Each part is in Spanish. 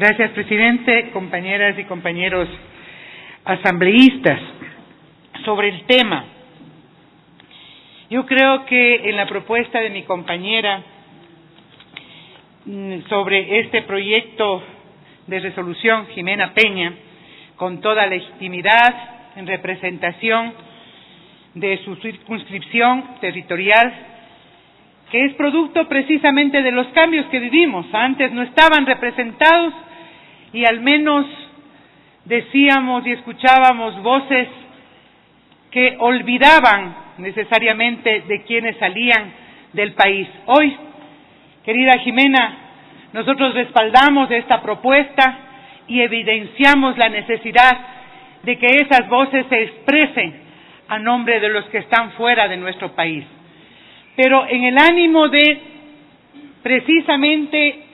Gracias, presidente, compañeras y compañeros asambleístas. Sobre el tema, yo creo que en la propuesta de mi compañera sobre este proyecto de resolución, Jimena Peña, con toda legitimidad, en representación de su circunscripción territorial, que es producto precisamente de los cambios que vivimos. Antes no estaban representados y al menos decíamos y escuchábamos voces que olvidaban necesariamente de quienes salían del país. Hoy, querida Jimena, nosotros respaldamos esta propuesta y evidenciamos la necesidad de que esas voces se expresen a nombre de los que están fuera de nuestro país. Pero en el ánimo de precisamente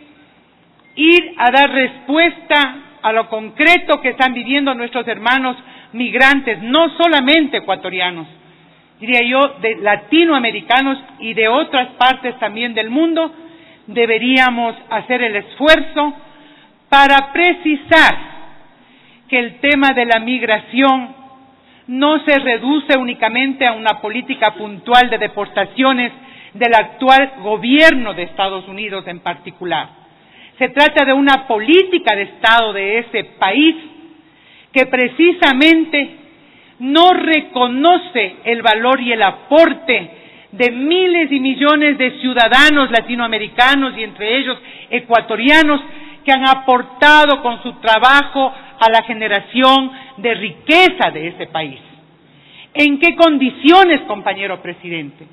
ir a dar respuesta a lo concreto que están viviendo nuestros hermanos migrantes, no solamente ecuatorianos, diría yo, de latinoamericanos y de otras partes también del mundo, deberíamos hacer el esfuerzo para precisar que el tema de la migración no se reduce únicamente a una política puntual de deportaciones del actual gobierno de Estados Unidos en particular. Se trata de una política de Estado de ese país que precisamente no reconoce el valor y el aporte de miles y millones de ciudadanos latinoamericanos y entre ellos ecuatorianos que han aportado con su trabajo a la generación de riqueza de ese país. ¿En qué condiciones, compañero presidente?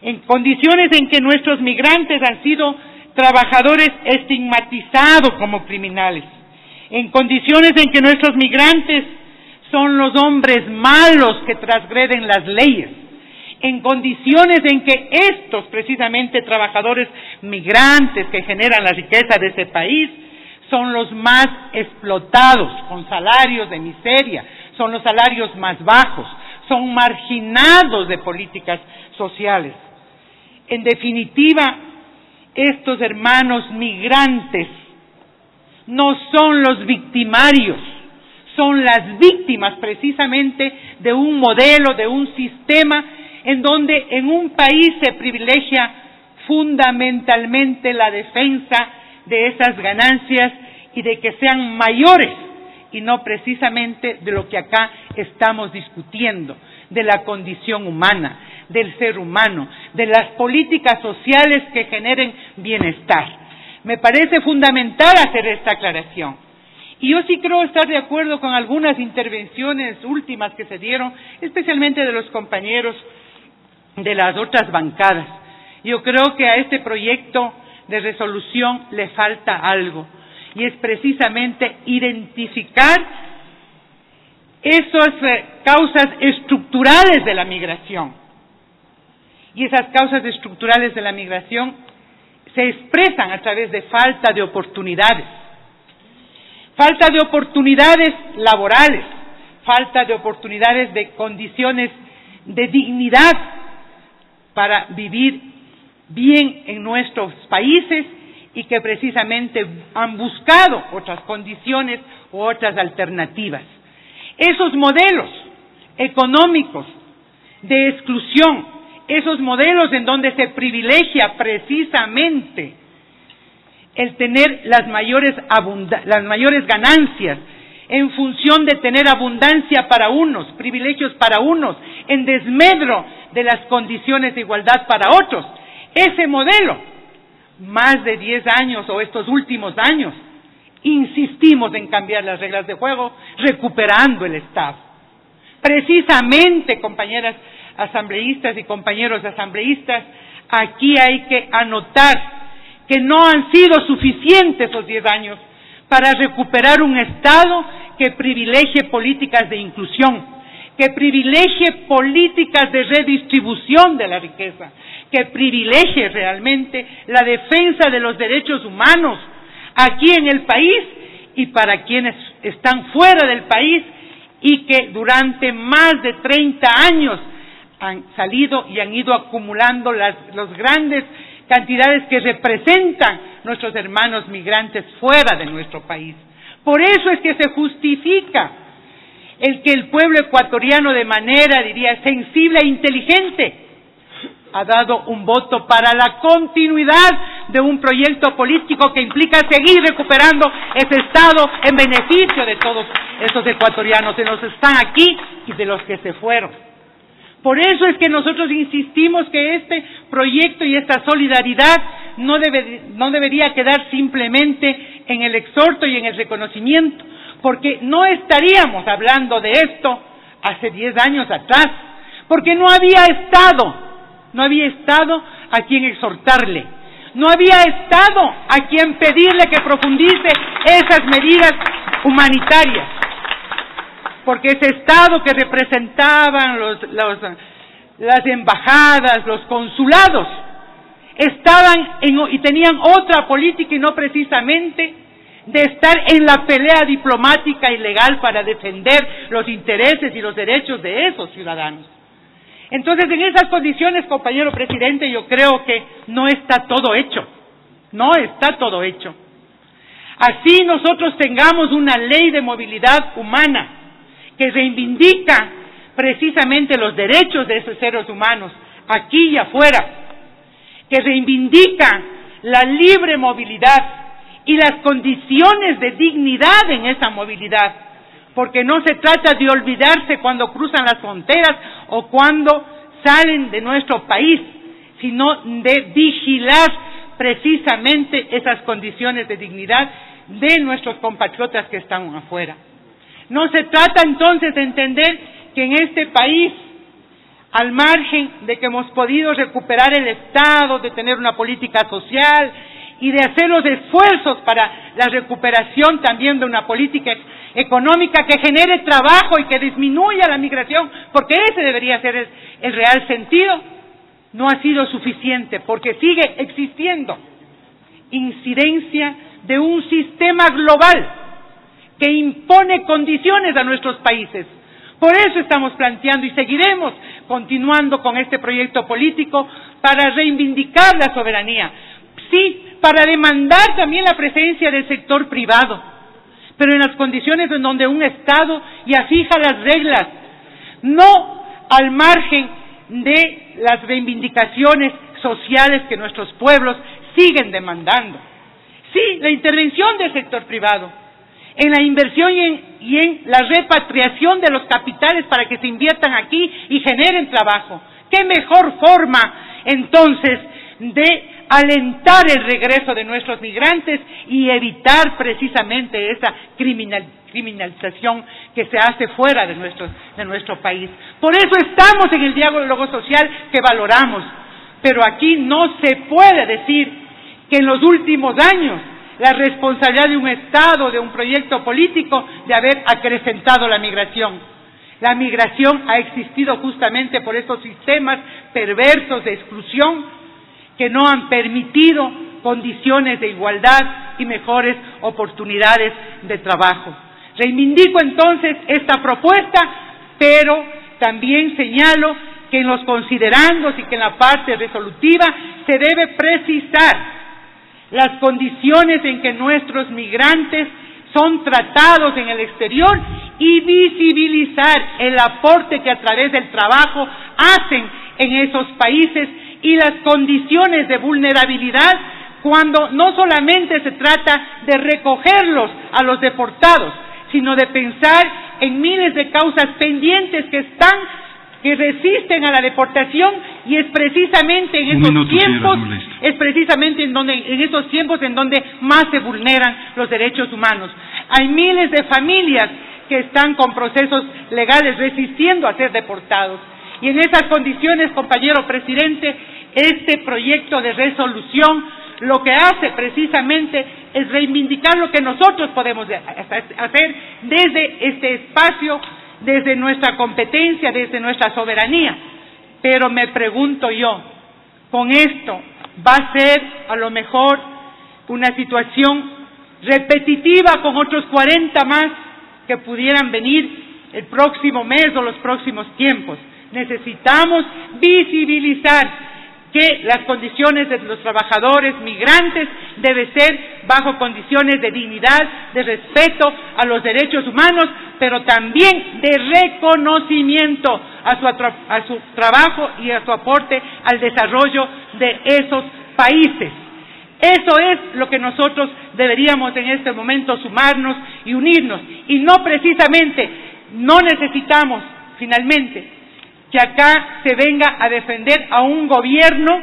En condiciones en que nuestros migrantes han sido trabajadores estigmatizados como criminales, en condiciones en que nuestros migrantes son los hombres malos que transgreden las leyes, en condiciones en que estos precisamente trabajadores migrantes que generan la riqueza de ese país son los más explotados, con salarios de miseria, son los salarios más bajos, son marginados de políticas sociales. En definitiva, estos hermanos migrantes no son los victimarios, son las víctimas precisamente de un modelo, de un sistema en donde en un país se privilegia fundamentalmente la defensa de esas ganancias y de que sean mayores y no precisamente de lo que acá estamos discutiendo, de la condición humana, del ser humano, de las políticas sociales que generen bienestar. Me parece fundamental hacer esta aclaración. Y yo sí creo estar de acuerdo con algunas intervenciones últimas que se dieron, especialmente de los compañeros de las otras bancadas. Yo creo que a este proyecto de resolución le falta algo, y es precisamente identificar esas causas estructurales de la migración. Y esas causas estructurales de la migración se expresan a través de falta de oportunidades laborales, falta de oportunidades de condiciones de dignidad para vivir bien en nuestros países y que precisamente han buscado otras condiciones u otras alternativas. Esos modelos económicos de exclusión, esos modelos en donde se privilegia precisamente el tener las mayores ganancias en función de tener abundancia para unos, privilegios para unos, en desmedro de las condiciones de igualdad para otros. Ese modelo, más de 10 años o estos últimos años, insistimos en cambiar las reglas de juego, recuperando el Estado. Precisamente, compañeras asambleístas y compañeros asambleístas, aquí hay que anotar que no han sido suficientes esos 10 años para recuperar un Estado que privilegie políticas de inclusión, que privilegie políticas de redistribución de la riqueza, que privilegie realmente la defensa de los derechos humanos aquí en el país y para quienes están fuera del país y que durante más de 30 años han salido y han ido acumulando los grandes cantidades que representan nuestros hermanos migrantes fuera de nuestro país. Por eso es que se justifica el que el pueblo ecuatoriano, de manera, diría, sensible e inteligente, ha dado un voto para la continuidad de un proyecto político que implica seguir recuperando ese Estado en beneficio de todos esos ecuatorianos, de los que están aquí y de los que se fueron. Por eso es que nosotros insistimos que este proyecto y esta solidaridad no debería quedar simplemente en el exhorto y en el reconocimiento, porque no estaríamos hablando de esto hace 10 años atrás, porque no había Estado a quien exhortarle, no había Estado a quien pedirle que profundice esas medidas humanitarias, porque ese Estado que representaban las embajadas, los consulados, estaban y tenían otra política y no precisamente de estar en la pelea diplomática y legal para defender los intereses y los derechos de esos ciudadanos. Entonces, en esas condiciones, compañero presidente, yo creo que no está todo hecho. Así nosotros tengamos una ley de movilidad humana que reivindica precisamente los derechos de esos seres humanos, aquí y afuera, que reivindica la libre movilidad y las condiciones de dignidad en esa movilidad, porque no se trata de olvidarse cuando cruzan las fronteras o cuando salen de nuestro país, sino de vigilar precisamente esas condiciones de dignidad de nuestros compatriotas que están afuera. No se trata entonces de entender que en este país, al margen de que hemos podido recuperar el Estado, de tener una política social y de hacer los esfuerzos para la recuperación también de una política económica que genere trabajo y que disminuya la migración, porque ese debería ser el real sentido, no ha sido suficiente, porque sigue existiendo incidencia de un sistema global que impone condiciones a nuestros países. Por eso estamos planteando y seguiremos continuando con este proyecto político para reivindicar la soberanía, sí, para demandar también la presencia del sector privado, pero en las condiciones en donde un Estado ya fija las reglas, no al margen de las reivindicaciones sociales que nuestros pueblos siguen demandando. Sí, la intervención del sector privado, en la inversión y en la repatriación de los capitales para que se inviertan aquí y generen trabajo. ¿Qué mejor forma, entonces, de alentar el regreso de nuestros migrantes y evitar precisamente esa criminalización que se hace fuera de nuestro país? Por eso estamos en el diálogo social que valoramos, pero aquí no se puede decir que en los últimos años la responsabilidad de un Estado, de un proyecto político, de haber acrecentado la migración. La migración ha existido justamente por estos sistemas perversos de exclusión que no han permitido condiciones de igualdad y mejores oportunidades de trabajo. Reivindico entonces esta propuesta, pero también señalo que en los considerandos y que en la parte resolutiva se debe precisar las condiciones en que nuestros migrantes son tratados en el exterior y visibilizar el aporte que a través del trabajo hacen en esos países y las condiciones de vulnerabilidad cuando no solamente se trata de recogerlos a los deportados, sino de pensar en miles de causas pendientes que resisten a la deportación, y es precisamente en esos tiempos, en esos tiempos en donde más se vulneran los derechos humanos. Hay miles de familias que están con procesos legales resistiendo a ser deportados. Y en esas condiciones, compañero presidente, este proyecto de resolución lo que hace precisamente es reivindicar lo que nosotros podemos hacer desde este espacio, desde nuestra competencia, desde nuestra soberanía. Pero me pregunto yo, con esto va a ser a lo mejor una situación repetitiva con otros 40 más que pudieran venir el próximo mes o los próximos tiempos. Necesitamos visibilizar que las condiciones de los trabajadores migrantes deben ser bajo condiciones de dignidad, de respeto a los derechos humanos, pero también de reconocimiento a su trabajo y a su aporte al desarrollo de esos países. Eso es lo que nosotros deberíamos en este momento sumarnos y unirnos, y no precisamente, no necesitamos finalmente que acá se venga a defender a un gobierno,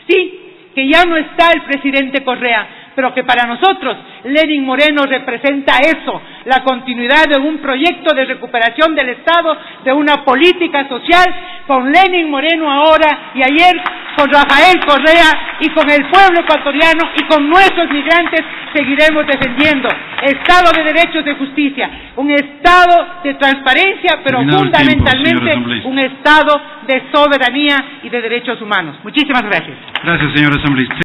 sí, que ya no está el presidente Correa, pero que para nosotros Lenín Moreno representa eso, la continuidad de un proyecto de recuperación del Estado, de una política social, con Lenín Moreno ahora y ayer con Rafael Correa y con el pueblo ecuatoriano y con nuestros migrantes seguiremos defendiendo Estado de derechos, de justicia, un Estado de transparencia, pero fundamentalmente un Estado de soberanía y de derechos humanos. Muchísimas gracias. Gracias, señor asambleísta.